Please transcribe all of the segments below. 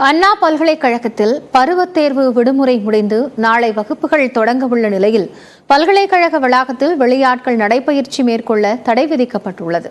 அண்ணா பல்கலைக்கழகத்தில் பருவத் தேர்வு விடுமுறை முடிந்து நாளை வகுப்புகள் தொடங்கவுள்ள நிலையில் பல்கலைக்கழக வளாகத்தில் வெளியாட்கள் நடைபயிற்சி மேற்கொள்ள தடை விதிக்கப்பட்டுள்ளது.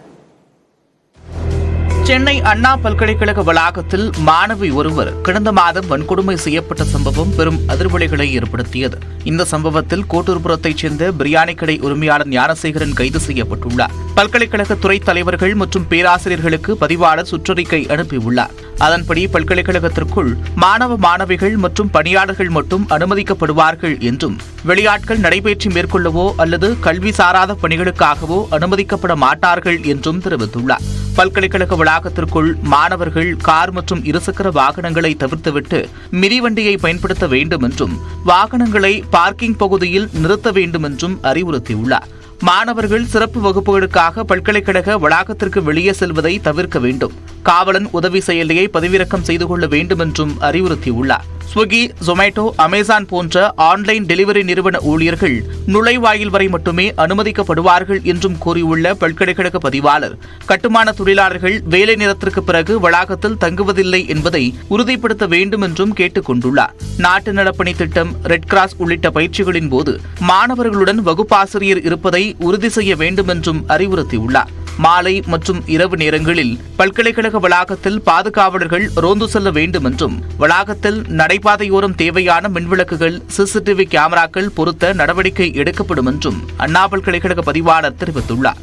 சென்னை அண்ணா பல்கலைக்கழக வளாகத்தில் மாணவி ஒருவர் கடந்த மாதம் வன்கொடுமை செய்யப்பட்ட சம்பவம் பெரும் அதிர்வலைகளை ஏற்படுத்தியது. இந்த சம்பவத்தில் கோட்டூர்புரத்தைச் சேர்ந்த பிரியாணி கடை உரிமையாளர் ஞானசேகரன் கைது செய்யப்பட்டுள்ளார். பல்கலைக்கழக துறை தலைவர்கள் மற்றும் பேராசிரியர்களுக்கு பதிவாளர் சுற்றறிக்கை அனுப்பியுள்ளார். அதன்படி பல்கலைக்கழகத்திற்குள் மாணவ மாணவிகள் மற்றும் பணியாளர்கள் மட்டும் அனுமதிக்கப்படுவார்கள் என்றும் வெளியாட்கள் நடைபயிற்சி மேற்கொள்ளவோ அல்லது கல்வி சாராத பணிகளுக்காகவோ அனுமதிக்கப்பட மாட்டார்கள் என்றும் தெரிவித்துள்ளார். பல்கலைக்கழக வளாகத்திற்குள் மாணவர்கள் கார் மற்றும் இருசக்கர வாகனங்களை தவிர்த்துவிட்டு மிதிவண்டியை பயன்படுத்த வேண்டும் என்றும் வாகனங்களை பார்க்கிங் பகுதியில் நிறுத்த வேண்டும் என்றும் அறிவுறுத்தியுள்ளார். மாணவர்கள் சிறப்பு வகுப்புகளுக்காக பல்கலைக்கழக வளாகத்திற்கு வெளியே செல்வதை தவிர்க்க வேண்டும். காவலன் உதவி செயலியை பதிவிறக்கம் செய்து கொள்ள வேண்டும் என்றும் அறிவுறுத்தியுள்ளார். ஸ்விக்கி, ஜொமேட்டோ, அமேசான் போன்ற ஆன்லைன் டெலிவரி நிறுவன ஊழியர்கள் நுழைவாயில் வரை மட்டுமே அனுமதிக்கப்படுவார்கள் என்றும் கூறியுள்ள பல்கலைக்கழக பதிவாளர், கட்டுமான தொழிலாளர்கள் வேலை நேரத்திற்கு பிறகு வளாகத்தில் தங்குவதில்லை என்பதை உறுதிப்படுத்த வேண்டும் என்றும் கேட்டுக் கொண்டுள்ளார். நாட்டு நலப்பணி திட்டம், ரெட் கிராஸ் உள்ளிட்ட பயிற்சிகளின் போது மாணவர்களுடன் வகுப்பாசிரியர் இருப்பதை உறுதி செய்ய வேண்டும் என்றும் அறிவுறுத்தியுள்ளார். மாலை மற்றும் இரவு நேரங்களில் பல்கலைக்கழக வளாகத்தில் பாதுகாவலர்கள் ரோந்து செல்ல வேண்டும் என்றும் வளாகத்தில் நடைபாதையோரம் தேவையான மின்விளக்குகள், சிசிடிவி கேமராக்கள் பொருத்த நடவடிக்கை எடுக்கப்படும் என்றும் அண்ணா பல்கலைக்கழக பதிவாளர் தெரிவித்துள்ளார்.